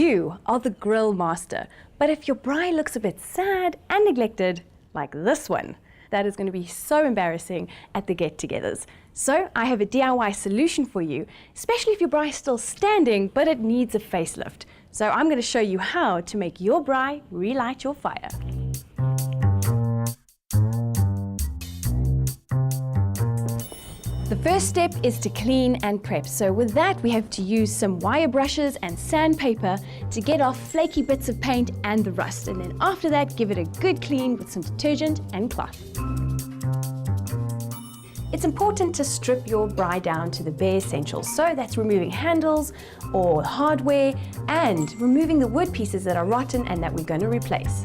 you are the grill master. But if your braai looks a bit sad and neglected, like this one, that is going to be so embarrassing at the get-togethers. So I have a DIY solution for you, especially if your braai is still standing, but it needs a facelift. So I'm going to show you how to make your braai relight your fire. The first step is to clean and prep. So with that, we have to use some wire brushes and sandpaper to get off flaky bits of paint and the rust. And then after that, give it a good clean with some detergent and cloth. It's important to strip your braai down to the bare essentials. So that's removing handles or hardware and removing the wood pieces that are rotten and that we're going to replace.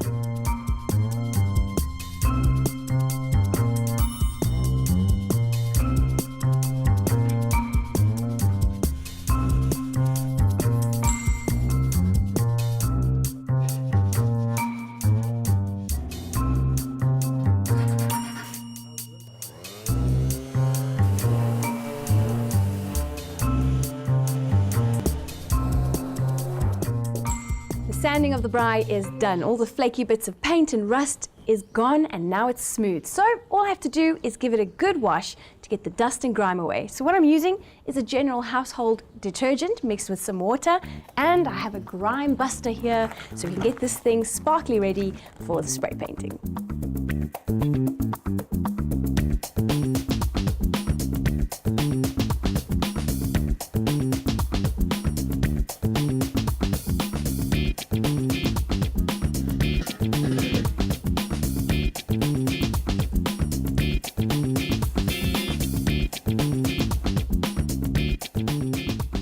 Sanding of the braai is done. All the flaky bits of paint and rust is gone and now it's smooth. So all I have to do is give it a good wash to get the dust and grime away. So what I'm using is a general household detergent mixed with some water, and I have a grime buster here so we can get this thing sparkly ready for the spray painting.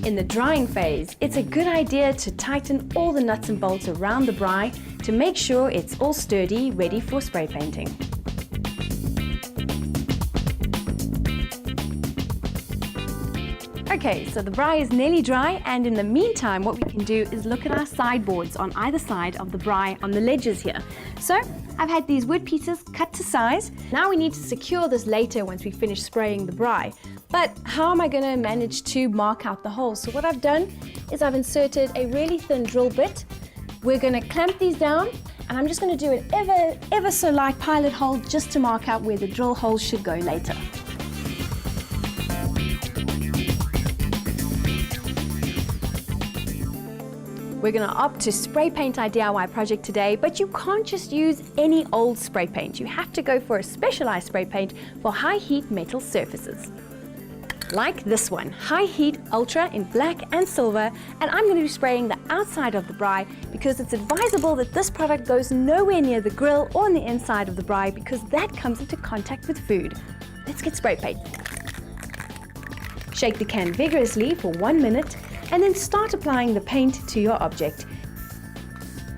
In the drying phase, it's a good idea to tighten all the nuts and bolts around the braai to make sure it's all sturdy, ready for spray painting. Okay, so the braai is nearly dry, and in the meantime what we can do is look at our sideboards on either side of the braai on the ledges here. So I've had these wood pieces cut to size. Now we need to secure this later once we finish spraying the braai. But how am I going to manage to mark out the holes? So what I've done is I've inserted a really thin drill bit. We're going to clamp these down, and I'm just going to do an ever so light pilot hole just to mark out where the drill holes should go later. We're going to opt to spray paint our DIY project today, but you can't just use any old spray paint. You have to go for a specialized spray paint for high heat metal surfaces. Like this one, High Heat Ultra in black and silver, and I'm going to be spraying the outside of the braai because it's advisable that this product goes nowhere near the grill or on the inside of the braai because that comes into contact with food. Let's get spray paint. Shake the can vigorously for 1 minute and then start applying the paint to your object.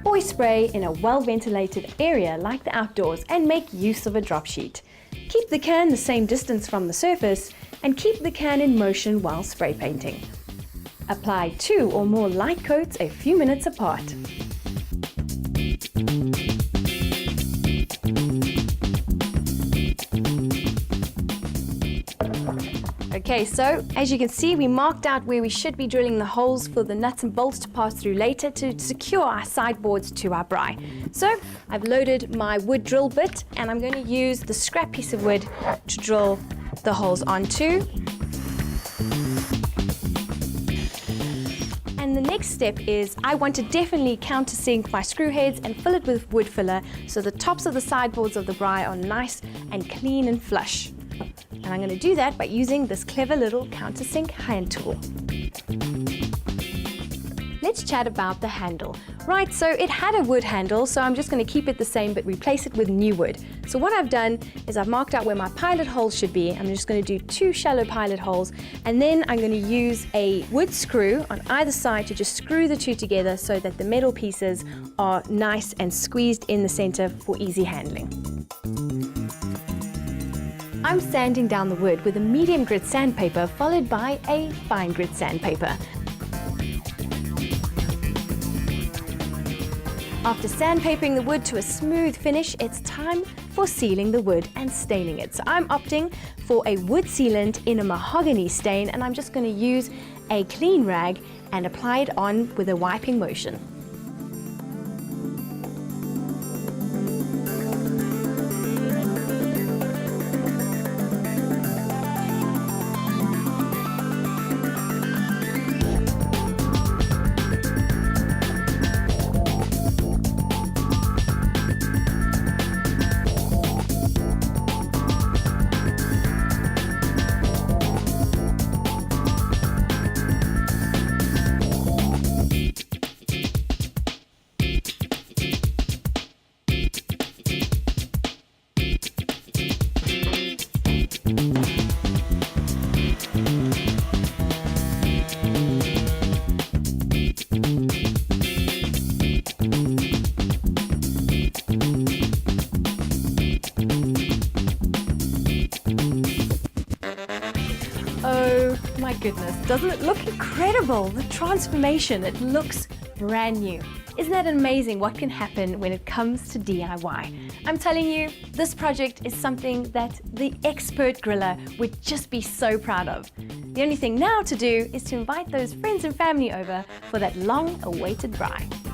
Always spray in a well-ventilated area like the outdoors and make use of a drop sheet. Keep the can the same distance from the surface and keep the can in motion while spray painting. Apply 2 or more light coats a few minutes apart. Okay, so as you can see, we marked out where we should be drilling the holes for the nuts and bolts to pass through later to secure our sideboards to our braai. So I've loaded my wood drill bit and I'm going to use the scrap piece of wood to drill the holes onto. And the next step is I want to definitely countersink my screw heads and fill it with wood filler so the tops of the sideboards of the braai are nice and clean and flush. And I'm going to do that by using this clever little countersink hand tool. Let's chat about the handle. Right, so it had a wood handle, so I'm just going to keep it the same but replace it with new wood. So what I've done is I've marked out where my pilot holes should be. I'm just going to do 2 shallow pilot holes, and then I'm going to use a wood screw on either side to just screw the 2 together so that the metal pieces are nice and squeezed in the center for easy handling. I'm sanding down the wood with a medium grit sandpaper followed by a fine grit sandpaper. After sandpapering the wood to a smooth finish, it's time for sealing the wood and staining it. So I'm opting for a wood sealant in a mahogany stain, and I'm just going to use a clean rag and apply it on with a wiping motion. my goodness, doesn't it look incredible? The transformation, it looks brand new. Isn't that amazing what can happen when it comes to DIY? I'm telling you, this project is something that the expert griller would just be so proud of. The only thing now to do is to invite those friends and family over for that long-awaited braai.